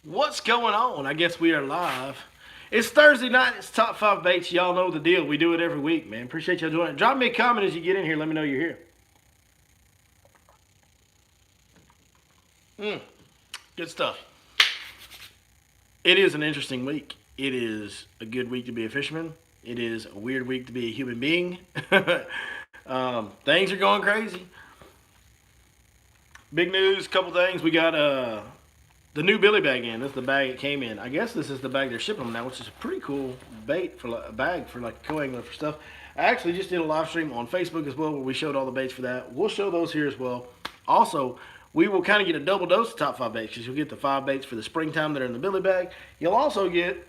What's going on? I guess we are live. It's Thursday night. It's Top 5 Baits. Y'all know the deal. We do it every week, man. Appreciate y'all doing it. Drop me a comment as you get in here. Let me know you're here. Good stuff. It is an interesting week. It is a good week to be a fisherman. It is a weird week to be a human being. Things are going crazy. Big news, couple things. We got the new Billy bag in. This is the bag it came in. I guess this is the bag they're shipping them now, which is a pretty cool bait for a bag for like co-angler for stuff. I actually just did a live stream on Facebook as well where we showed all the baits for that. We'll show those here as well. Also, we will kind of get a double dose of top 5 baits because you'll get the 5 baits for the springtime that are in the Billy bag. You'll also get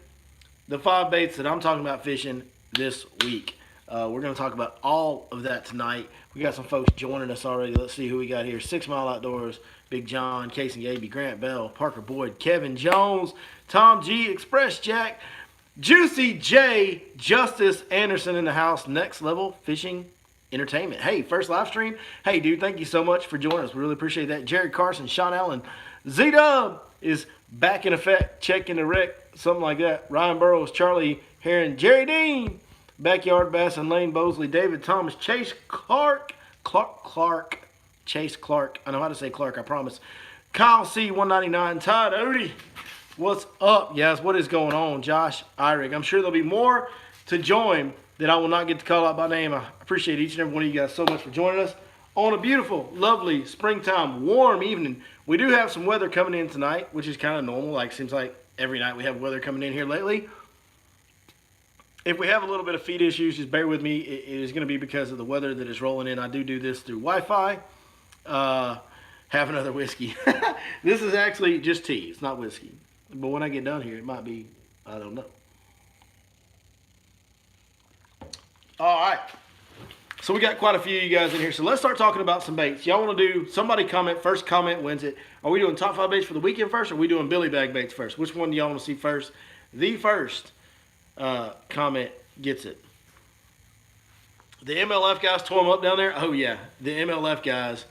the 5 baits that I'm talking about fishing this week. We're going to talk about all of that tonight. We got some folks joining us already. Let's see who we got here. 6 Mile Outdoors, Big John, Casey Gaby, Grant Bell, Parker Boyd, Kevin Jones, Tom G, Express Jack, Juicy J, Justice Anderson in the house, Next Level Fishing Entertainment. Hey, first live stream. Hey, dude, thank you so much for joining us. We really appreciate that. Jared Carson, Sean Allen, Z-Dub is back in effect, checking the wreck, something like that. Ryan Burrows, Charlie Heron, Jerry Dean, Backyard Bass and Lane Bosley, David Thomas, Chase Clark, Chase Clark. I know how to say Clark, I promise. Kyle C, 199, Todd Odie. What's up, guys? What is going on? Josh Eyrig. I'm sure there'll be more to join that I will not get to call out by name. I appreciate each and every one of you guys so much for joining us on a beautiful, lovely, springtime, warm evening. We do have some weather coming in tonight, which is kind of normal. Like, seems like every night we have weather coming in here lately. If we have a little bit of feed issues, just bear with me. It is going to be because of the weather that is rolling in. I do this through Wi-Fi. Have another whiskey. This is actually just tea. It's not whiskey. But when I get done here, it might be, I don't know. All right. So we got quite a few of you guys in here. So let's start talking about some baits. Y'all want to do, somebody comment, first comment wins it. Are we doing top 5 baits for the weekend first, or are we doing Billy bag baits first? Which one do y'all want to see first? The first comment gets it. The MLF guys tore them up down there. Oh yeah, the MLF guys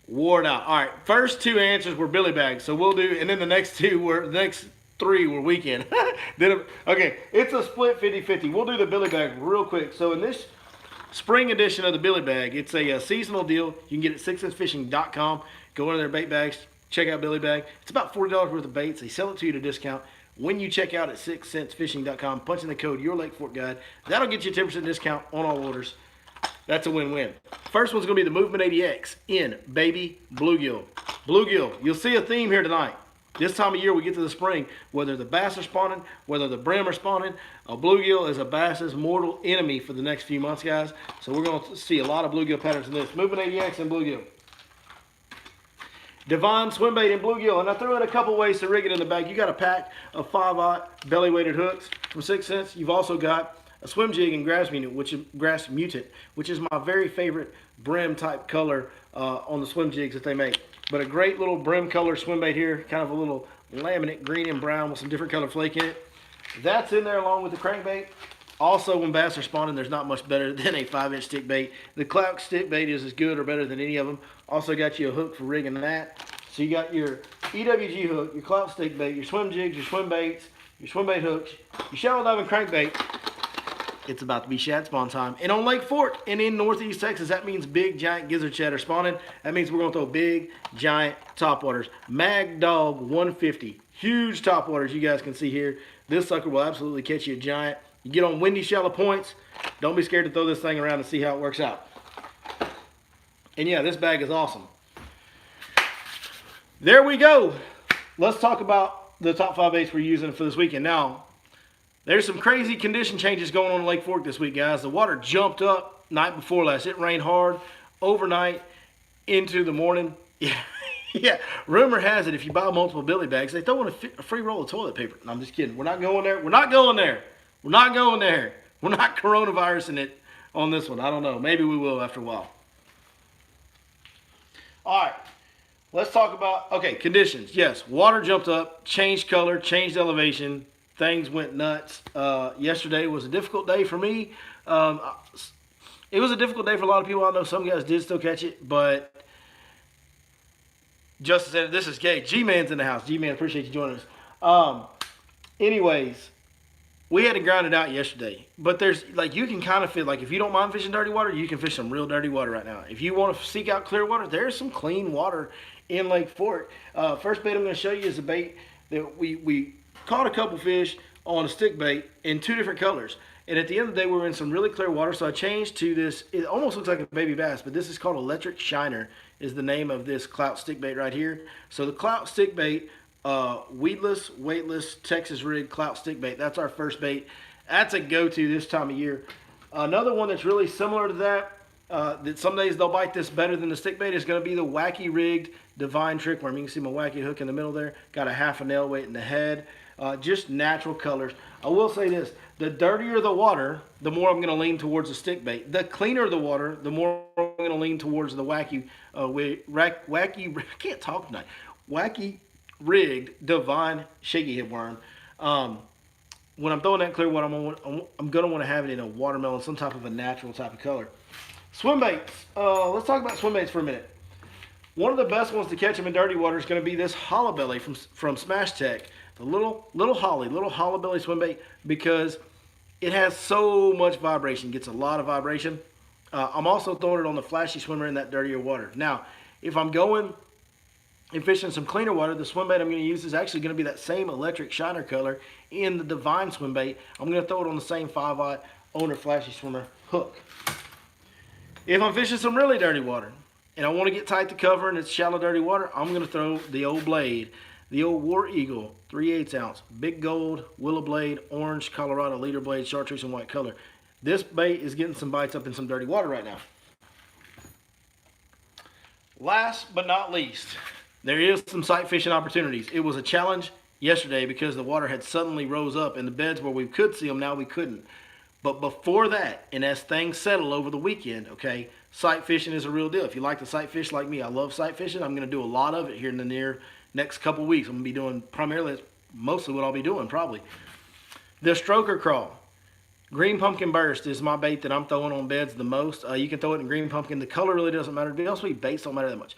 wore it out. All right, first 2 answers were Billy bags, so we'll do, and then the next 3 were weekend. Then okay, it's a split 50-50. We'll do the Billy bag real quick. So in this spring edition of the Billy bag, it's a seasonal deal. You can get it at 6centsfishing.com. Go into their bait bags, check out Billy bag. It's about $40 worth of baits. They sell it to you at a discount. When you check out at 6centsfishing.com, punch in the code Your Lake Fork Guide. That'll get you a 10% discount on all orders. That's a win-win. First one's going to be the Movement 80X in Baby Bluegill. Bluegill, you'll see a theme here tonight. This time of year we get to the spring, whether the bass are spawning, whether the brim are spawning, a bluegill is a bass's mortal enemy for the next few months, guys. So we're going to see a lot of bluegill patterns in this. Movement 80X and bluegill. Divine swim bait and bluegill, and I threw in a couple ways to rig it in the bag. You got a pack of 5/0 belly weighted hooks from 6 Cents. You've also got a swim jig and grass mutant, which is my very favorite brim type color on the swim jigs that they make. But a great little brim color swim bait here, kind of a little laminate green and brown with some different color flake in it. That's in there along with the crankbait. Also, when bass are spawning, there's not much better than a 5-inch stick bait. The Clout stick bait is as good or better than any of them. Also got you a hook for rigging that. So you got your EWG hook, your Clout stick bait, your swim jigs, your swim baits, your swim bait hooks, your shallow diving crankbait. It's about to be shad spawn time. And on Lake Fork and in Northeast Texas, that means big, giant gizzard shad are spawning. That means we're going to throw big, giant topwaters. Mag Dog 150. Huge topwaters you guys can see here. This sucker will absolutely catch you a giant. You get on windy, shallow points. Don't be scared to throw this thing around and see how it works out. And yeah, this bag is awesome. There we go. Let's talk about the top 5 baits we're using for this weekend. Now, there's some crazy condition changes going on in Lake Fork this week, guys. The water jumped up night before last. It rained hard overnight into the morning. Yeah, yeah. Rumor has it if you buy multiple Billy bags, they throw in a free roll of toilet paper. No, I'm just kidding. We're not going there. We're not going there. We're not going there. We're not coronavirusing it on this one. I don't know. Maybe we will after a while. All right. Let's talk about, okay, conditions. Yes, water jumped up, changed color, changed elevation. Things went nuts. Yesterday was a difficult day for me. It was a difficult day for a lot of people. I know some guys did still catch it, but Justin said, this is Gay. G-Man's in the house. G-Man, appreciate you joining us. Um, anyways, we had to grind it out yesterday. But there's like you can kind of feel like if you don't mind fishing dirty water, you can fish some real dirty water right now. If you want to seek out clear water, there's some clean water in Lake Fork. First bait I'm going to show you is a bait that we caught a couple fish on a stick bait in two different colors. And at the end of the day, we were in some really clear water, so I changed to this. It almost looks like a baby bass, but this is called Electric Shiner, is the name of this clout stick bait right here. So the clout stick bait, weedless, weightless, Texas rig clout stick bait. That's our first bait. That's a go-to this time of year. Another one that's really similar to that, that some days they'll bite this better than the stick bait, is going to be the Wacky Rigged Divine Trick Worm. You can see my wacky hook in the middle there. Got a half a nail weight in the head. Just natural colors. I will say this. The dirtier the water, the more I'm going to lean towards the stick bait. The cleaner the water, the more I'm going to lean towards the wacky, I can't talk tonight. Wacky Rigged Divine Shaky Head Worm. When I'm throwing that clear water, I'm going to want to have it in a watermelon, some type of a natural type of color. Swim baits. Let's talk about swim baits for a minute. One of the best ones to catch them in dirty water is going to be this hollow belly from Smash Tech. The little hollow belly swim bait, because it has so much vibration, gets a lot of vibration. I'm also throwing it on the Flashy Swimmer in that dirtier water. Now, if I'm going and fishing some cleaner water, the swim bait I'm going to use is actually going to be that same Electric Shiner color in the Divine swim bait. I'm going to throw it on the same 5/0 Owner Flashy Swimmer hook. If I'm fishing some really dirty water and I want to get tight to cover and it's shallow dirty water, I'm going to throw the old blade, the old War Eagle 3/8 ounce, big gold, willow blade, orange, Colorado leader blade, chartreuse and white color. This bait is getting some bites up in some dirty water right now. Last but not least, there is some sight fishing opportunities. It was a challenge yesterday because the water had suddenly rose up in the beds where we could see them, now we couldn't. But before that, and as things settle over the weekend, okay, sight fishing is a real deal. If you like to sight fish like me, I love sight fishing. I'm going to do a lot of it here in the next couple weeks. I'm going to be doing primarily, mostly what I'll be doing probably. The Stroker Crawl. Green Pumpkin Burst is my bait that I'm throwing on beds the most. You can throw it in Green Pumpkin. The color really doesn't matter. To be honest with you, baits don't matter that much.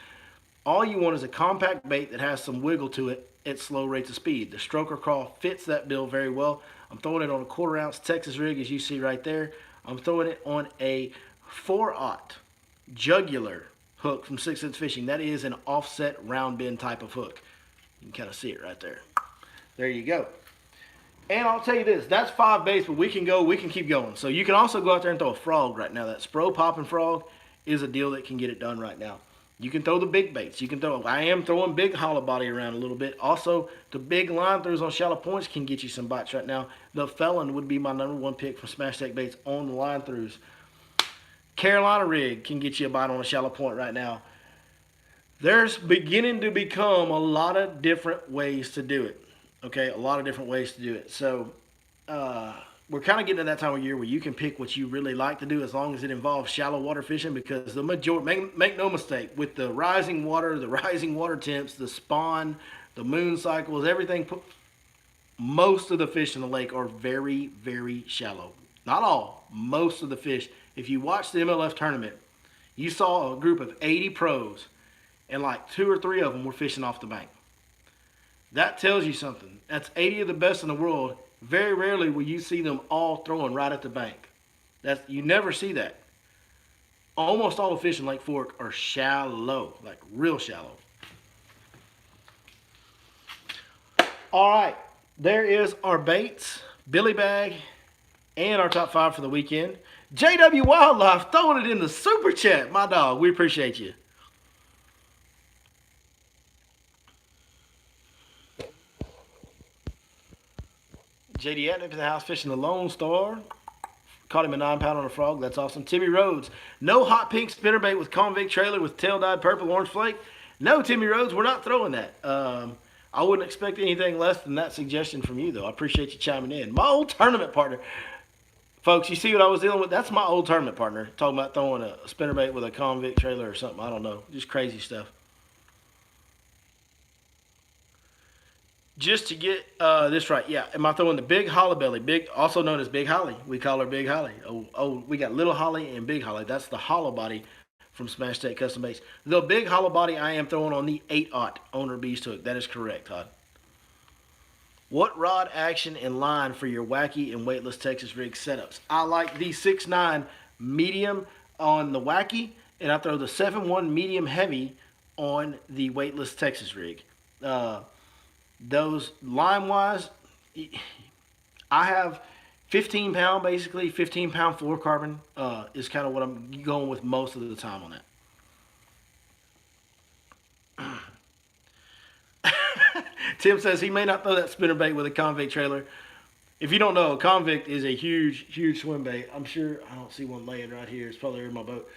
All you want is a compact bait that has some wiggle to it at slow rates of speed. The Stroker Crawl fits that bill very well. I'm throwing it on a 1/4 ounce Texas rig, as you see right there. I'm throwing it on a 4/0 jugular hook from 6 Sense Fishing. That is an offset round bend type of hook. You can kind of see it right there. There you go. And I'll tell you this, that's 5 baits, but we can keep going. So you can also go out there and throw a frog right now. That Spro Popping Frog is a deal that can get it done right now. You can throw the big baits. I am throwing big hollow body around a little bit. Also, the big line throws on shallow points can get you some bites right now. The Felon would be my #1 pick from Smash Tech Baits on the line throughs. Carolina Rig can get you a bite on a shallow point right now. There's beginning to become a lot of different ways to do it. Okay, a lot of different ways to do it. So, we're kind of getting to that time of year where you can pick what you really like to do as long as it involves shallow water fishing, because the majority, make no mistake, with the rising water, the rising water temps, the spawn, the moon cycles, everything, most of the fish in the lake are very, very shallow. Not all, most of the fish. If you watch the MLF tournament, you saw a group of 80 pros and like 2 or 3 of them were fishing off the bank. That tells you something. That's 80 of the best in the world. Very rarely will you see them all throwing right at the bank. You never see that. Almost all the fish in Lake Fork are shallow, like real shallow. All right, there is our baits, Billy Bag, and our top 5 for the weekend. JW Wildlife throwing it in the super chat, my dog. We appreciate you. JD Atnick to the house fishing the Lone Star. Caught him a 9-pound on a frog. That's awesome. Timmy Rhodes. No hot pink spinnerbait with convict trailer with tail dyed purple orange flake. No, Timmy Rhodes, we're not throwing that. I wouldn't expect anything less than that suggestion from you, though. I appreciate you chiming in. My old tournament partner. Folks, you see what I was dealing with? That's my old tournament partner. Talking about throwing a spinnerbait with a convict trailer or something. I don't know. Just crazy stuff. Just to get this right, yeah, am I throwing the big hollow belly, also known as Big Holly? We call her Big Holly. Oh, we got Little Holly and Big Holly. That's the hollow body from Smash Tech Custom Baits. The big hollow body I am throwing on the 8/0 Owner Beast hook. That is correct, Todd. What rod action and line for your wacky and weightless Texas rig setups? I like the 6.9 medium on the wacky, and I throw the 7.1 medium heavy on the weightless Texas rig. Uh, those line wise, I have 15 pound, basically 15 pound fluorocarbon is kind of what I'm going with most of the time on that. Tim says he may not throw that spinnerbait with a convict trailer. If you don't know, a convict is a huge, huge swim bait. I'm sure I don't see one laying right here. It's probably in my boat.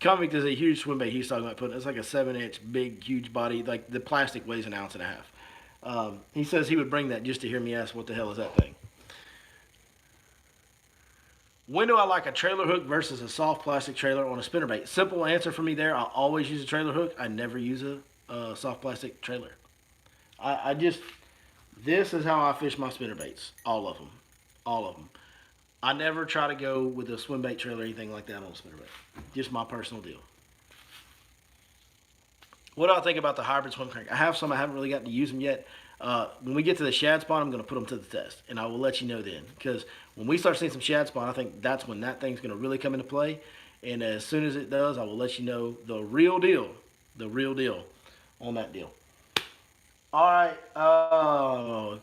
Convict is a huge swim bait. He's talking about putting. It's like a 7-inch, big, huge body. Like the plastic weighs an ounce and a half. He says he would bring that just to hear me ask, "What the hell is that thing?" When do I like a trailer hook versus a soft plastic trailer on a spinnerbait? Simple answer for me there. I always use a trailer hook. I never use a soft plastic trailer. I just, this is how I fish my spinnerbaits. All of them. All of them. I never try to go with a swim bait trailer or anything like that on a spinnerbait. Just my personal deal. What do I think about the hybrid swim crank? I have some. I haven't really gotten to use them yet. When we get to the shad spawn, I'm going to put them to the test, and I will let you know then. Because when we start seeing some shad spawn, I think that's when that thing's going to really come into play. And as soon as it does, I will let you know the real deal on that deal. All right.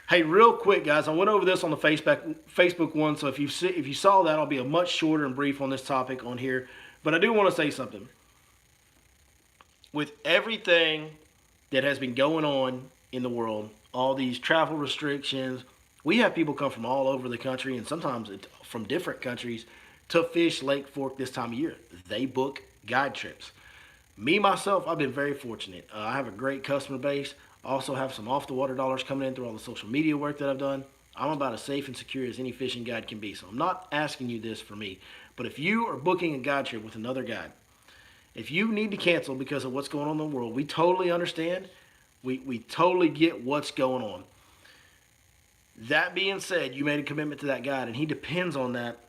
Hey, real quick, guys, I went over this on the Facebook one, so if you saw that, I'll be a much shorter and brief on this topic on here. But I do want to say something. With everything that has been going on in the world, all these travel restrictions, we have people come from all over the country and sometimes from different countries to fish Lake Fork this time of year. They book guide trips. Me, myself, I've been very fortunate. I have a great customer base. I also have some off-the-water dollars coming in through all the social media work that I've done. I'm about as safe and secure as any fishing guide can be. So I'm not asking you this for me. But if you are booking a guide trip with another guide, if you need to cancel because of what's going on in the world, we totally understand. We totally get what's going on. That being said, you made a commitment to that guide, and he depends on that.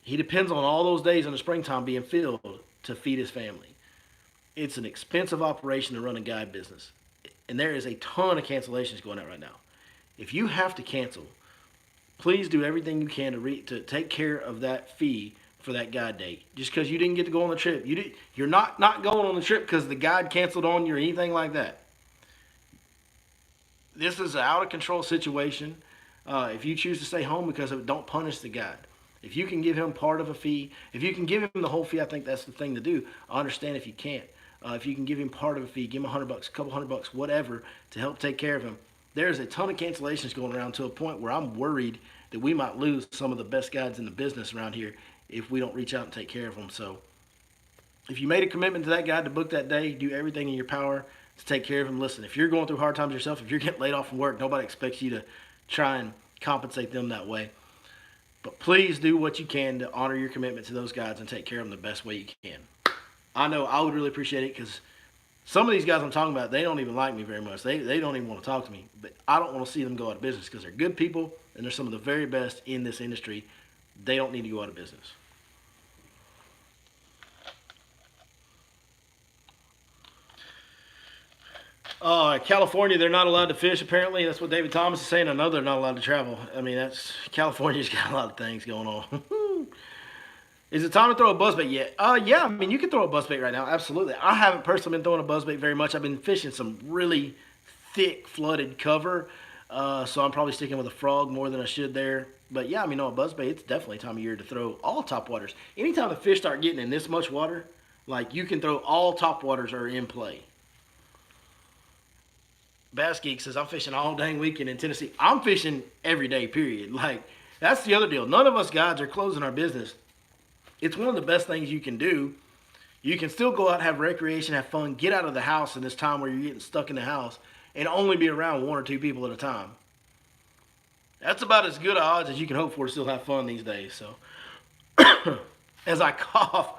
He depends on all those days in the springtime being filled to feed his family. It's an expensive operation to run a guide business, and there is a ton of cancellations going out right now. If you have to cancel, please do everything you can to take care of that fee for that guide date. Just because you didn't get to go on the trip, you're not going on the trip because the guide canceled on you or anything like that. This is an out of control situation. If you choose to stay home because of it, don't punish the guide. If you can give him part of a fee, if you can give him the whole fee, I think that's the thing to do. I understand if you can't. If you can give him part of a fee, give him $100, a couple $100, whatever, to help take care of him. There's a ton of cancellations going around to a point where I'm worried that we might lose some of the best guides in the business around here if we don't reach out and take care of them. So if you made a commitment to that guide to book that day, do everything in your power to take care of him. Listen, if you're going through hard times yourself, if you're getting laid off from work, nobody expects you to try and compensate them that way. But please do what you can to honor your commitment to those guys and take care of them the best way you can. I know I would really appreciate it because some of these guys I'm talking about, they don't even like me very much. They don't even want to talk to me. But I don't want to see them go out of business because they're good people and they're some of the very best in this industry. They don't need to go out of business. California, they're not allowed to fish, apparently. That's what David Thomas is saying. I know they're not allowed to travel. I mean, California's got a lot of things going on. Is it time to throw a buzzbait yet? Yeah, I mean, you can throw a buzzbait right now. Absolutely. I haven't personally been throwing a buzzbait very much. I've been fishing some really thick, flooded cover. So I'm probably sticking with a frog more than I should there. But yeah, I mean, a buzzbait, it's definitely time of year to throw all top waters. Anytime the fish start getting in this much water, like you can throw all top waters are in play. Bass Geek says, I'm fishing all dang weekend in Tennessee. I'm fishing every day, period. Like, that's the other deal. None of us guys are closing our business. It's one of the best things you can do. You can still go out, have recreation, have fun, get out of the house in this time where you're getting stuck in the house, and only be around one or two people at a time. That's about as good odds as you can hope for to still have fun these days. So, as I cough,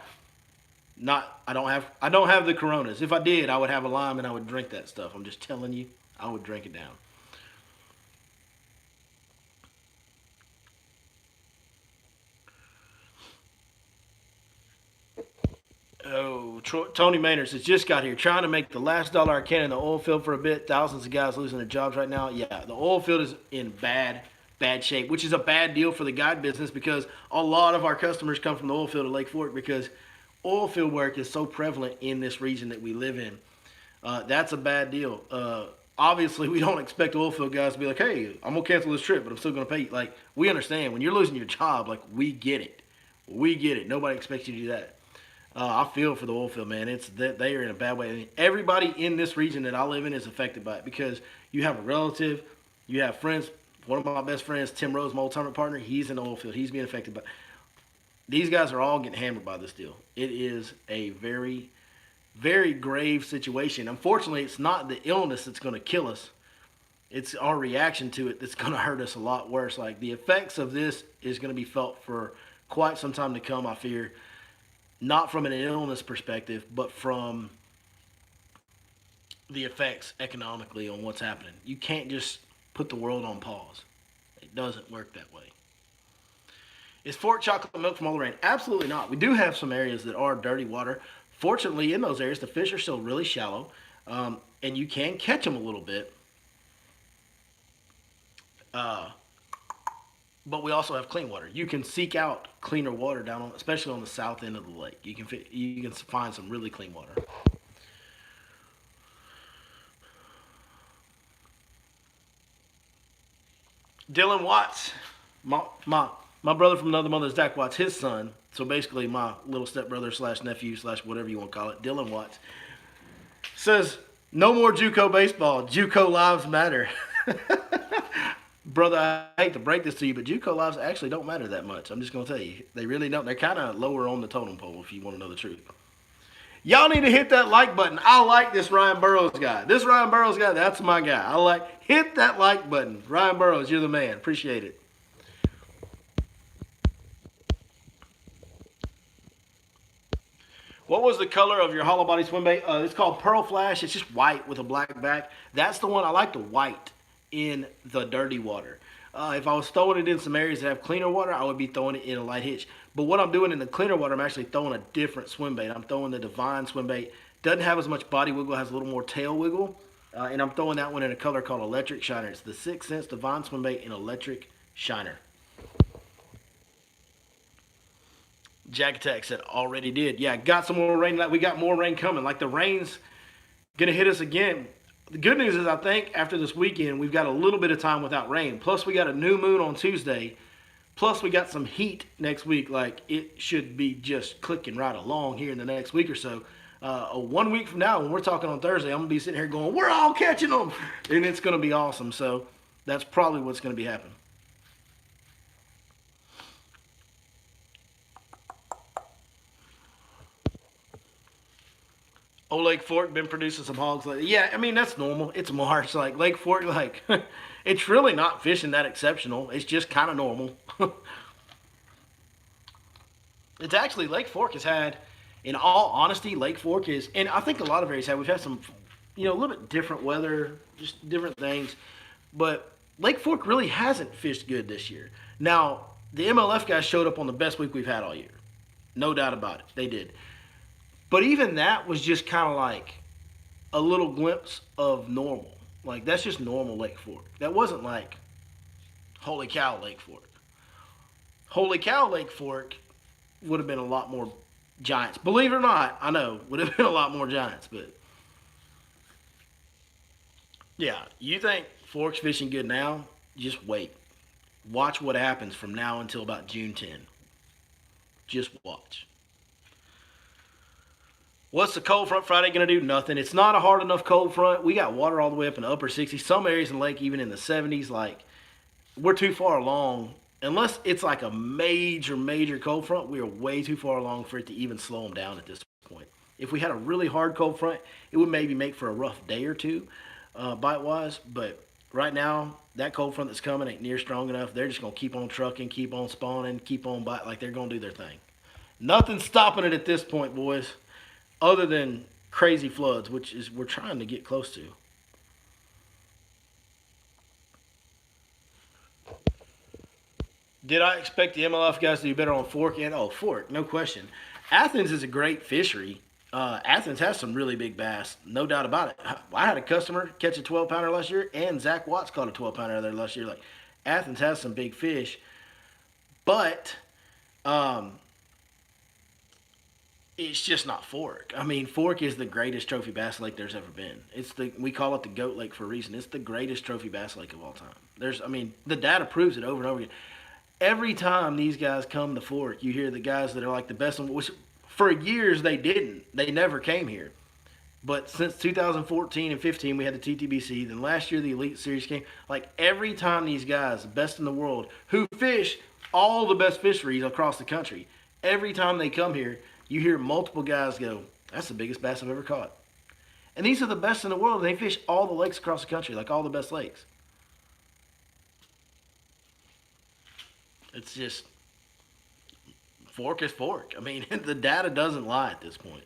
I don't have the Coronas. If I did, I would have a lime and I would drink that stuff. I'm just telling you, I would drink it down. Oh, Tony Maynard says, just got here, trying to make the last dollar I can in the oil field for a bit. Thousands of guys losing their jobs right now. Yeah, the oil field is in bad shape, which is a bad deal for the guide business because a lot of our customers come from the oil field of Lake Fork because oil field work is so prevalent in this region that we live in. That's a bad deal. Obviously, we don't expect oil field guys to be like, hey, I'm going to cancel this trip, but I'm still going to pay you. Like, we understand. When you're losing your job, like, we get it. We get it. Nobody expects you to do that. I feel for the oil field, man. It's that they are in a bad way. I mean, everybody in this region that I live in is affected by it because you have a relative, you have friends. One of my best friends, Tim Rose, my old tournament partner, he's in the oil field. He's being affected by. These guys are all getting hammered by this deal. It is a very, very grave situation. Unfortunately, it's not the illness that's going to kill us. It's our reaction to it that's going to hurt us a lot worse. Like the effects of this is going to be felt for quite some time to come, I fear. Not from an illness perspective, but from the effects economically on what's happening. You can't just put the world on pause. It doesn't work that way. Is Fork chocolate milk from all the rain? Absolutely not. We do have some areas that are dirty water. Fortunately, in those areas, the fish are still really shallow, and you can catch them a little bit. But we also have clean water. You can seek out cleaner water down on, especially on the south end of the lake. You can find some really clean water. Dylan Watts, my brother from another mother, Zach Watts, his son. So basically, my little stepbrother / nephew / whatever you want to call it, Dylan Watts, says no more JUCO baseball. JUCO lives matter. Brother, I hate to break this to you, but JUCO lives actually don't matter that much. I'm just going to tell you. They really don't. They're kind of lower on the totem pole if you want to know the truth. Y'all need to hit that like button. I like this Ryan Burrows guy. This Ryan Burrows guy, that's my guy. Hit that like button. Ryan Burrows, you're the man. Appreciate it. What was the color of your hollow body swim bait? It's called Pearl Flash. It's just white with a black back. That's the one. I like the white in the dirty water. If I was throwing it in some areas that have cleaner water, I would be throwing it in a light hitch. But what I'm doing in the cleaner water, I'm actually throwing a different swim bait. I'm throwing the Divine swim bait. Doesn't have as much body wiggle, has a little more tail wiggle. And I'm throwing that one in a color called Electric Shiner. It's the 6th Sense Divine swim bait in Electric Shiner. Jack Attack said already did. Yeah, got some more rain. We got more rain coming. Like the rain's going to hit us again. The good news is I think after this weekend, we've got a little bit of time without rain. Plus, we got a new moon on Tuesday. Plus, we got some heat next week. Like, it should be just clicking right along here in the next week or so. 1 week from now, when we're talking on Thursday, I'm going to be sitting here going, we're all catching them. And it's going to be awesome. So, that's probably what's going to be happening. Oh, Lake Fork been producing some hogs lately. Yeah, I mean, that's normal. It's March. Like, Lake Fork, it's really not fishing that exceptional. It's just kind of normal. It's actually, Lake Fork has had, in all honesty, Lake Fork is, and I think a lot of areas have, we've had some, a little bit different weather, just different things. But Lake Fork really hasn't fished good this year. Now, the MLF guys showed up on the best week we've had all year. No doubt about it. They did. But even that was just kind of like a little glimpse of normal. Like, that's just normal Lake Fork. That wasn't like, holy cow, Lake Fork. Holy cow, Lake Fork would have been a lot more giants. Believe it or not, I know, would have been a lot more giants. But, yeah, you think Fork's fishing good now? Just wait. Watch what happens from now until about June 10. Just watch. What's the cold front Friday going to do? Nothing. It's not a hard enough cold front. We got water all the way up in the upper 60s. Some areas in the lake even in the 70s. Like, we're too far along. Unless it's like a major cold front, we are way too far along for it to even slow them down at this point. If we had a really hard cold front, it would maybe make for a rough day or two, bite-wise. But right now, that cold front that's coming ain't near strong enough. They're just going to keep on trucking, keep on spawning, keep on biting. Like, they're going to do their thing. Nothing's stopping it at this point, boys. Other than crazy floods, which is we're trying to get close to. Did I expect the MLF guys to do better on Fork? And Fork, no question. Athens is a great fishery. Athens has some really big bass, no doubt about it. I had a customer catch a 12 pounder last year, and Zach Watts caught a 12 pounder there last year. Like, Athens has some big fish, but um, it's just not Fork. I mean, Fork is the greatest trophy bass lake there's ever been. We call it the Goat Lake for a reason. It's the greatest trophy bass lake of all time. The data proves it over and over again. Every time these guys come to Fork, you hear the guys that are like the best one, which for years they didn't. They never came here. But since 2014 and 15, we had the TTBC. Then last year, the Elite Series came. Like, every time these guys, the best in the world, who fish all the best fisheries across the country, every time they come here, you hear multiple guys go, that's the biggest bass I've ever caught. And these are the best in the world. They fish all the lakes across the country, like all the best lakes. It's just, Fork is Fork. I mean, the data doesn't lie at this point.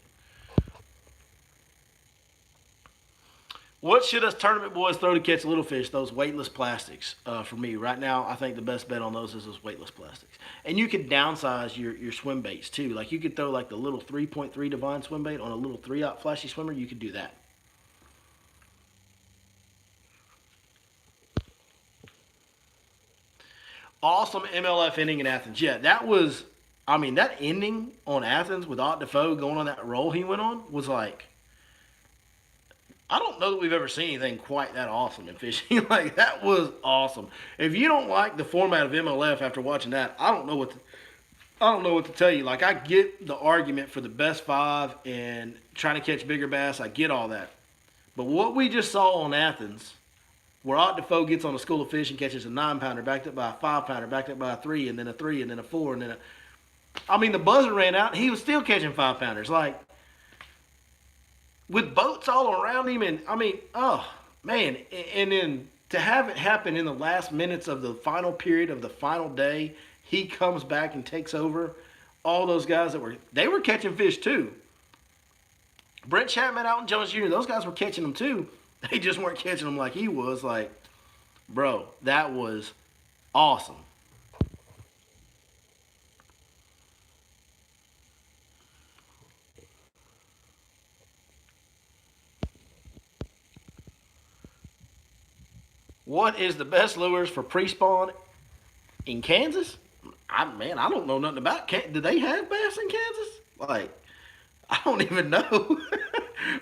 What should us tournament boys throw to catch little fish? Those weightless plastics. For me, right now, I think the best bet on those is those weightless plastics. And you could downsize your swim baits too. Like, you could throw like the little 3.3 Divine swim bait on a little 3-aught flashy swimmer. You could do that. Awesome MLF ending in Athens. Yeah, that was, I mean, that ending on Athens with Ott Defoe going on that roll he went on was like, I don't know that we've ever seen anything quite that awesome in fishing. Like, that was awesome. If you don't like the format of MLF after watching that, I don't know what to tell you. Like, I get the argument for the best five and trying to catch bigger bass. I get all that. But what we just saw on Athens, where Ott Defoe gets on a school of fish and catches a 9-pounder, backed up by a 5-pounder, backed up by a 3, and then a 3, and then a 4, and then a... I mean, the buzzer ran out, and he was still catching 5-pounders. Like, with boats all around him, and, I mean, oh, man. And then to have it happen in the last minutes of the final period of the final day, he comes back and takes over. All those guys they were catching fish too. Brent Chapman, Alton Jones Jr., those guys were catching them too. They just weren't catching them like he was. Like, bro, that was awesome. What is the best lures for pre-spawn in Kansas? I don't know nothing about. Do they have bass in Kansas? Like, I don't even know.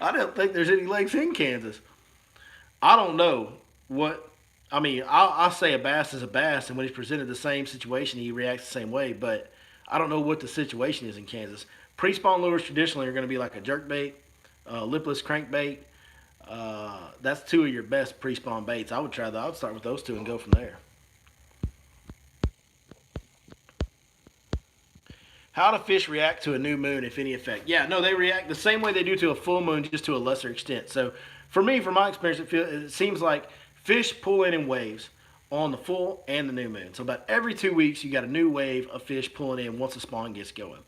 I don't think there's any lakes in Kansas. I don't know what. I mean, I'll say a bass is a bass, and when he's presented the same situation, he reacts the same way. But I don't know what the situation is in Kansas. Pre-spawn lures traditionally are going to be like a jerkbait, lipless crankbait. That's two of your best pre-spawn baits. I would start with those two and go from there. How do fish react to a new moon, if any effect? Yeah, no, they react the same way they do to a full moon, just to a lesser extent. So, for me, from my experience, it seems like fish pull in waves on the full and the new moon. So, about every 2 weeks, you got a new wave of fish pulling in once the spawn gets going.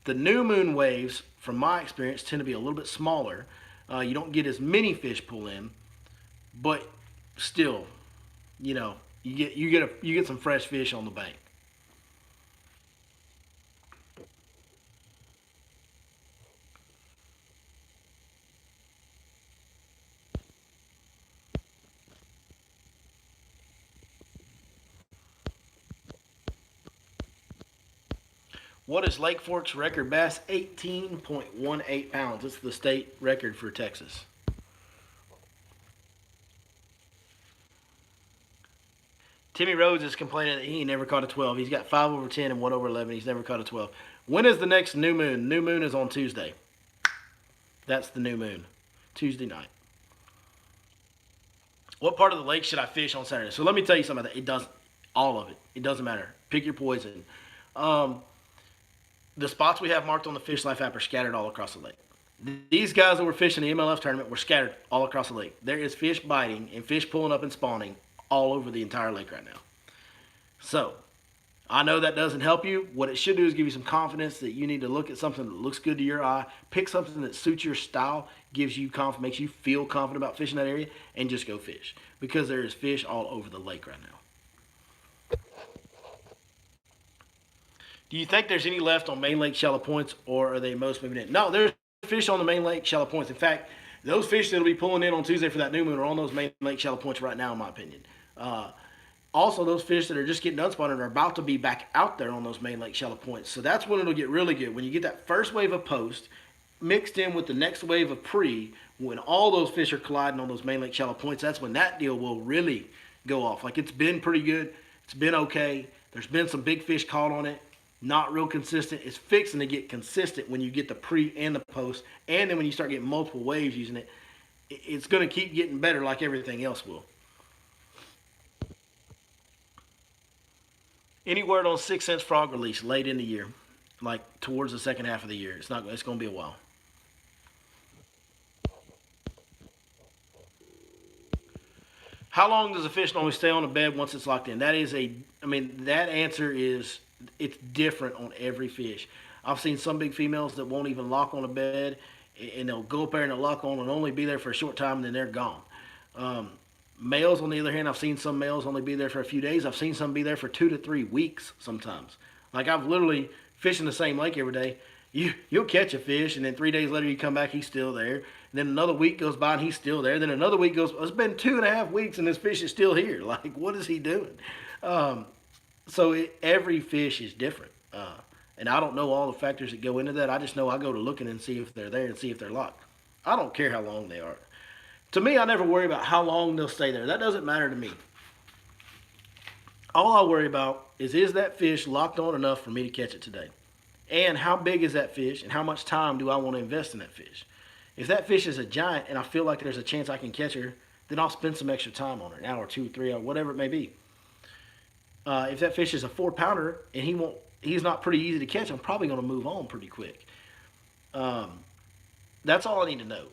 The new moon waves, from my experience, tend to be a little bit smaller. You don't get as many fish pull in, but still, you get some fresh fish on the bank. What is Lake Fork's record bass? 18.18 pounds. It's the state record for Texas. Timmy Rhodes is complaining that he ain't never caught a 12. He's got 5 over 10 and 1 over 11. He's never caught a 12. When is the next new moon? New moon is on Tuesday. That's the new moon. Tuesday night. What part of the lake should I fish on Saturday? So let me tell you something about that. It doesn't. All of it. It doesn't matter. Pick your poison. The spots we have marked on the Fish Life app are scattered all across the lake. These guys that were fishing the MLF tournament were scattered all across the lake. There is fish biting and fish pulling up and spawning all over the entire lake right now. So, I know that doesn't help you. What it should do is give you some confidence that you need to look at something that looks good to your eye, pick something that suits your style, gives you confidence, makes you feel confident about fishing that area, and just go fish. Because there is fish all over the lake right now. Do you think there's any left on main lake shallow points, or are they most moving in? No, there's fish on the main lake shallow points. In fact, those fish that'll be pulling in on Tuesday for that new moon are on those main lake shallow points right now, in my opinion. Also, those fish that are just getting unspotted are about to be back out there on those main lake shallow points. So that's when it'll get really good. When you get that first wave of post mixed in with the next wave of pre, when all those fish are colliding on those main lake shallow points, that's when that deal will really go off. Like, it's been pretty good. It's been okay. There's been some big fish caught on it. Not real consistent. It's fixing to get consistent when you get the pre and the post. And then when you start getting multiple waves using it, it's going to keep getting better like everything else will. Any word on 6 cents frog release late in the year? Like towards the second half of the year. It's going to be a while. How long does a fish normally stay on the bed once it's locked in? That answer is, it's different on every fish. I've seen some big females that won't even lock on a bed, and they'll go up there and they'll lock on and only be there for a short time, and then they're gone. Males, on the other hand, I've seen some males only be there for a few days. I've seen some be there for 2 to 3 weeks sometimes. Like, I've literally fishing the same lake every day. You'll catch a fish, and then 3 days later you come back, he's still there. And then another week goes by and he's still there. Then another week goes, it's been 2.5 weeks and this fish is still here. Like, what is he doing? Every fish is different. And I don't know all the factors that go into that. I just know I go to looking and see if they're there and see if they're locked. I don't care how long they are. To me, I never worry about how long they'll stay there. That doesn't matter to me. All I worry about is that fish locked on enough for me to catch it today? And how big is that fish, and how much time do I want to invest in that fish? If that fish is a giant and I feel like there's a chance I can catch her, then I'll spend some extra time on her, an hour, 2, 3 hours, whatever it may be. If that fish is a 4-pounder and he's not pretty easy to catch, I'm probably going to move on pretty quick. That's all I need to know.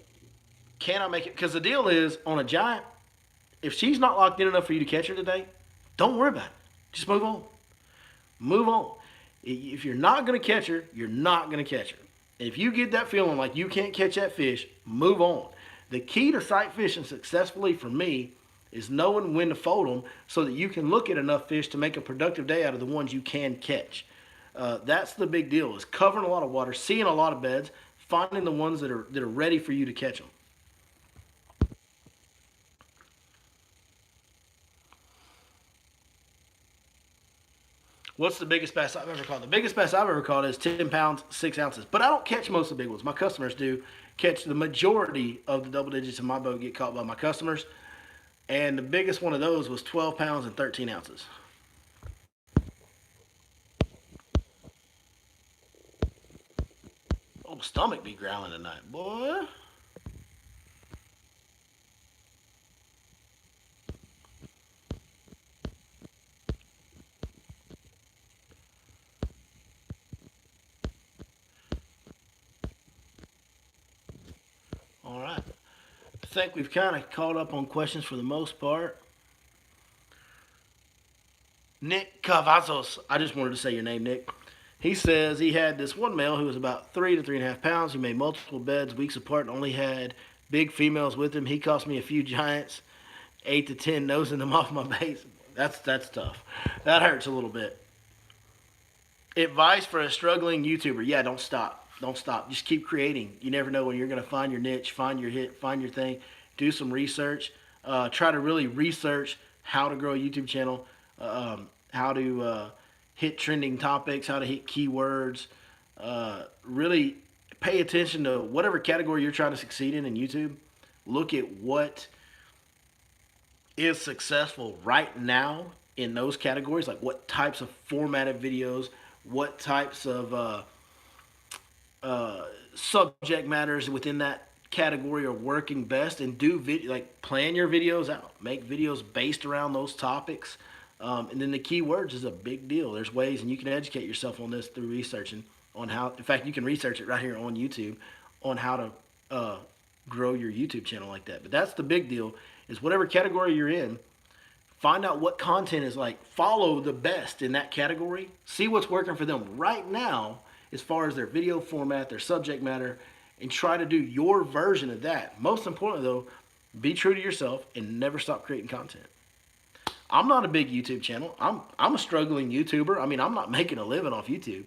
Can I make it? Because the deal is, on a giant, if she's not locked in enough for you to catch her today, don't worry about it. Just move on. Move on. If you're not going to catch her, you're not going to catch her. If you get that feeling like you can't catch that fish, move on. The key to sight fishing successfully for me is knowing when to fold them so that you can look at enough fish to make a productive day out of the ones you can catch. That's the big deal, is covering a lot of water, seeing a lot of beds, finding the ones that are ready for you to catch them. What's the biggest bass I've ever caught? The biggest bass I've ever caught is 10 pounds, 6 ounces. But I don't catch most of the big ones. My customers do catch the majority of the double digits in my boat get caught by my customers. And the biggest one of those was 12 pounds and 13 ounces. Oh, stomach be growling tonight, boy. All right. I think we've kind of caught up on questions for the most part. Nick Cavazos, I just wanted to say your name, Nick. He says he had this one male who was about 3 to 3.5 pounds. He made multiple beds weeks apart and only had big females with him. He cost me a few giants, 8 to 10, nosing them off my base. That's tough. That hurts a little bit. Advice for a struggling YouTuber. Yeah, don't stop. Don't stop. Just keep creating. You never know when you're going to find your niche, find your hit, find your thing. Do some research. Try to really research how to grow a YouTube channel, how to hit trending topics, how to hit keywords. Really pay attention to whatever category you're trying to succeed in YouTube. Look at what is successful right now in those categories, like what types of formatted videos, what types of subject matters within that category are working best, and do plan your videos out. Make videos based around those topics. And then the keywords is a big deal. There's ways, and you can educate yourself on this through researching on how. In fact, you can research it right here on YouTube on how to grow your YouTube channel like that. But that's the big deal, is whatever category you're in, find out what content is like. Follow the best in that category. See what's working for them right now as far as their video format, their subject matter, and try to do your version of that. Most importantly, though, be true to yourself and never stop creating content. I'm not a big YouTube channel. I'm a struggling YouTuber. I mean, I'm not making a living off YouTube,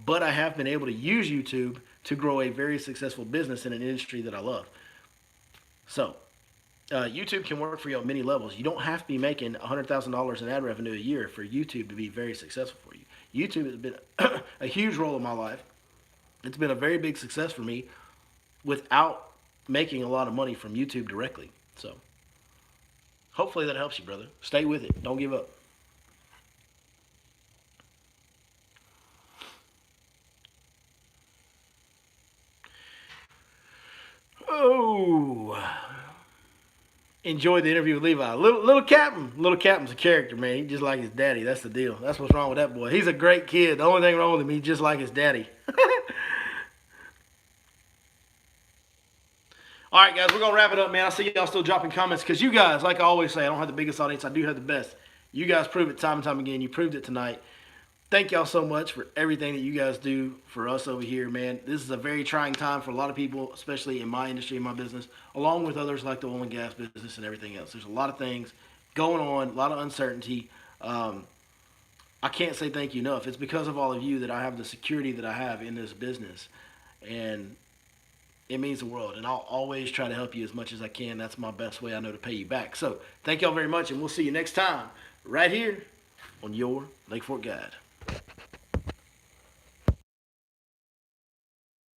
but I have been able to use YouTube to grow a very successful business in an industry that I love. So, YouTube can work for you on many levels. You don't have to be making $100,000 in ad revenue a year for YouTube to be very successful for you. YouTube has been a huge role in my life. It's been a very big success for me without making a lot of money from YouTube directly. So, hopefully that helps you, brother. Stay with it. Don't give up. Oh, enjoyed the interview with Levi. Little Captain's a character, man. He just like his daddy. That's the deal. That's what's wrong with that boy. He's a great kid. The only thing wrong with him, he's just like his daddy. All right, guys, we're gonna wrap it up, man. I see y'all still dropping comments because you guys, like I always say, I don't have the biggest audience. I do have the best. You guys prove it time and time again. You proved it tonight. Thank y'all so much for everything that you guys do for us over here, man. This is a very trying time for a lot of people, especially in my industry, in my business, along with others like the oil and gas business and everything else. There's a lot of things going on, a lot of uncertainty. I can't say thank you enough. It's because of all of you that I have the security that I have in this business, and it means the world. And I'll always try to help you as much as I can. That's my best way I know to pay you back. So thank y'all very much, and we'll see you next time right here on your Lake Fork Guide.